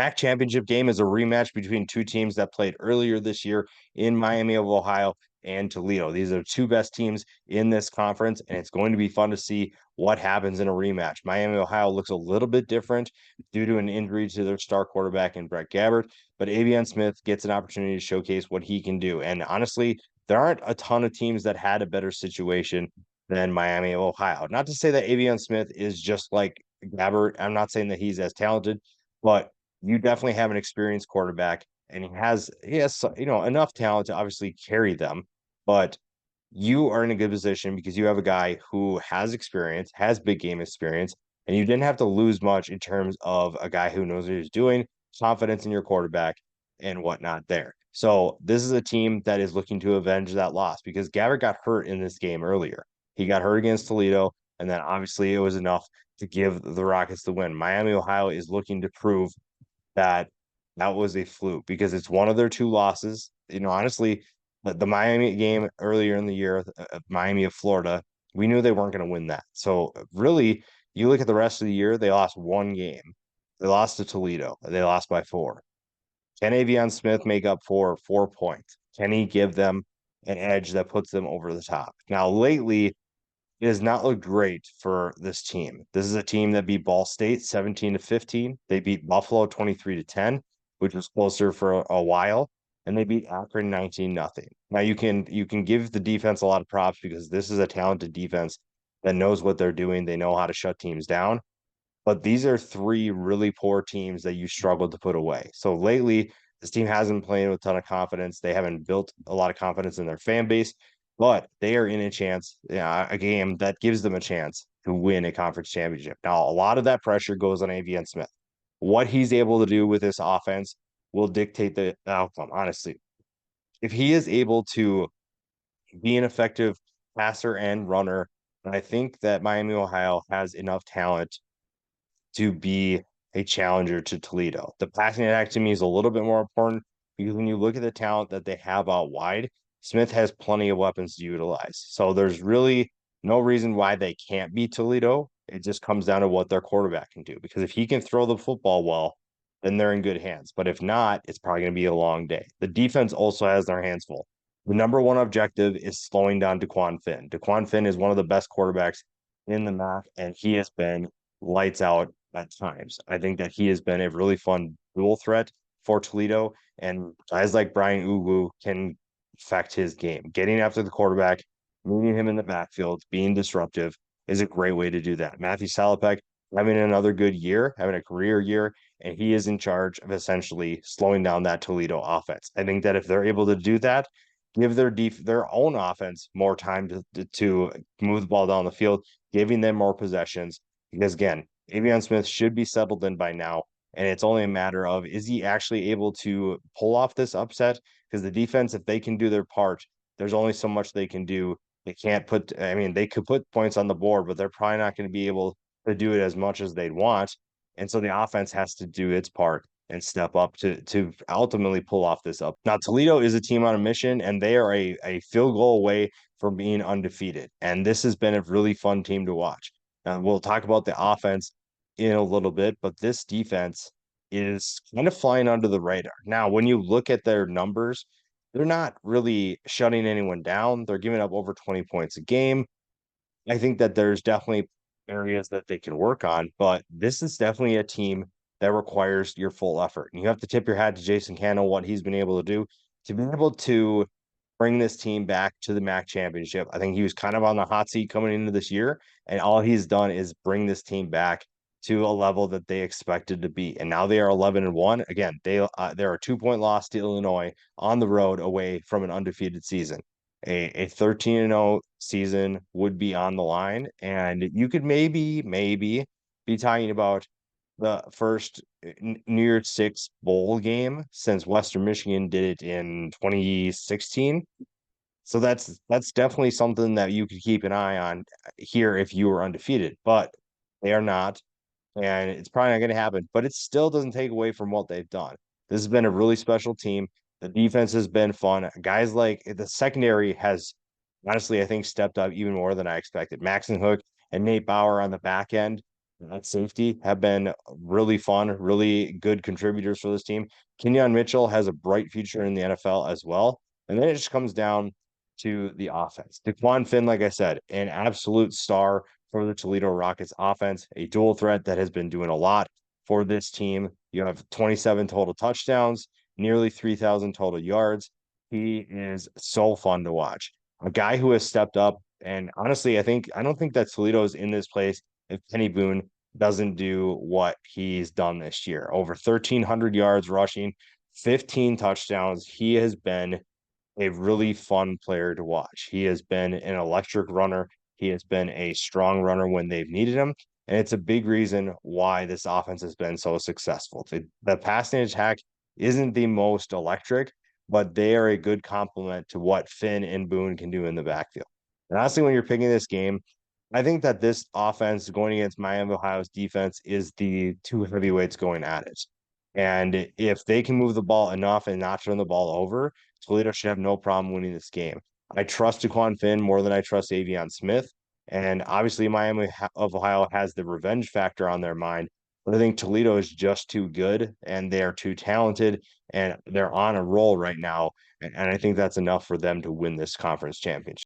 MAC championship game is a rematch between two teams that played earlier this year in Miami of Ohio and Toledo. These are two best teams in this conference, and it's going to be fun to see what happens in a rematch. Miami, Ohio looks a little bit different due to an injury to their star quarterback in Brett Gabbert, but Avion Smith gets an opportunity to showcase what he can do. And honestly, there aren't a ton of teams that had a better situation than Miami of Ohio. Not to say that Avion Smith is just like Gabbert. I'm not saying that he's as talented, but you definitely have an experienced quarterback, and he has enough talent to obviously carry them. But you are in a good position because you have a guy who has experience, has big game experience, and you didn't have to lose much in terms of a guy who knows what he's doing, confidence in your quarterback, and whatnot there. So this is a team that is looking to avenge that loss because Gabbert got hurt in this game earlier. He got hurt against Toledo, and then obviously it was enough to give the Rockets the win. Miami, Ohio is looking to prove that that was a fluke because it's one of their two losses. Honestly, the Miami game earlier in the year, Miami of Florida, we knew they weren't going to win that. So really, you look at the rest of the year, they lost one game. They lost to Toledo. They lost by 4. Can Avion Smith make up for 4 points? Can he give them an edge that puts them over the top? Now, lately, it has not looked great for this team. This is a team that beat Ball State 17-15. They beat Buffalo 23-10, which was closer for a while, and they beat Akron 19-0. Now you can give the defense a lot of props because this is a talented defense that knows what they're doing. They know how to shut teams down. But these are three really poor teams that you struggled to put away. So lately, this team hasn't played with a ton of confidence. They haven't built a lot of confidence in their fan base, but they are in a chance, a game that gives them a chance to win a conference championship. Now, a lot of that pressure goes on Avian Smith. What he's able to do with this offense will dictate the outcome, honestly. If he is able to be an effective passer and runner, I think that Miami, Ohio has enough talent to be a challenger to Toledo. The passing attack to me is a little bit more important because when you look at the talent that they have out wide, Smith has plenty of weapons to utilize. So there's really no reason why they can't beat Toledo. It just comes down to what their quarterback can do. Because if he can throw the football well, then they're in good hands. But if not, it's probably going to be a long day. The defense also has their hands full. The number one objective is slowing down DeQuan Finn. DeQuan Finn is one of the best quarterbacks in the MAC, and he has been lights out at times. I think that he has been a really fun dual threat for Toledo, and guys like Brian Ugu can affect his game. Getting after the quarterback, moving him in the backfield, being disruptive is a great way to do that. Matthew Salopek having another good year, having a career year, and he is in charge of essentially slowing down that Toledo offense. I think that if they're able to do that, give their own offense more time to move the ball down the field, giving them more possessions. Because again, Avion Smith should be settled in by now. And it's only a matter of is he actually able to pull off this upset? Because the defense, if they can do their part, there's only so much they can do. They can't put, I mean, they could put points on the board, but they're probably not going to be able to do it as much as they'd want. And so the offense has to do its part and step up to ultimately pull off this up. Now, Toledo is a team on a mission, and they are a field goal away from being undefeated. And this has been a really fun team to watch. We'll talk about the offense in a little bit, but this defense is kind of flying under the radar. Now, when you look at their numbers, they're not really shutting anyone down. They're giving up over 20 points a game. I think that there's definitely areas that they can work on, but this is definitely a team that requires your full effort. And you have to tip your hat to Jason Cannell, what he's been able to do to be able to bring this team back to the MAC championship. I think he was kind of on the hot seat coming into this year, and all he's done is bring this team back to a level that they expected to be. And now they are 11-1. Again, they're a 2-point loss to Illinois on the road away from an undefeated season. A 13-0 season would be on the line, and you could maybe be talking about the first New Year's Six bowl game since Western Michigan did it in 2016. So that's definitely something that you could keep an eye on here if you were undefeated, but they are not, and it's probably not going to happen. But it still doesn't take away from what they've done. This has been a really special team. The defense has been fun. Guys like the secondary has honestly, I think, stepped up even more than I expected. Maxon Hook and Nate Bauer on the back end at safety have been really fun, really good contributors for this team. Kenyon Mitchell has a bright future in the NFL as well. And then it just comes down to the offense. DeQuan Finn, like I said, an absolute star for the Toledo Rockets offense, a dual threat that has been doing a lot for this team. You have 27 total touchdowns, nearly 3,000 total yards. He is so fun to watch. A guy who has stepped up. And honestly, I don't think that Toledo is in this place if Kenny Boone doesn't do what he's done this year. Over 1,300 yards rushing, 15 touchdowns. He has been a really fun player to watch. He has been an electric runner. He has been a strong runner when they've needed him. And it's a big reason why this offense has been so successful. The passing attack isn't the most electric, but they are a good complement to what Finn and Boone can do in the backfield. And honestly, when you're picking this game, I think that this offense going against Miami of Ohio's defense is the two heavyweights going at it. And if they can move the ball enough and not turn the ball over, Toledo should have no problem winning this game. I trust DeQuan Finn more than I trust Avion Smith. And obviously, Miami of Ohio has the revenge factor on their mind. But I think Toledo is just too good and they are too talented and they're on a roll right now. And I think that's enough for them to win this conference championship.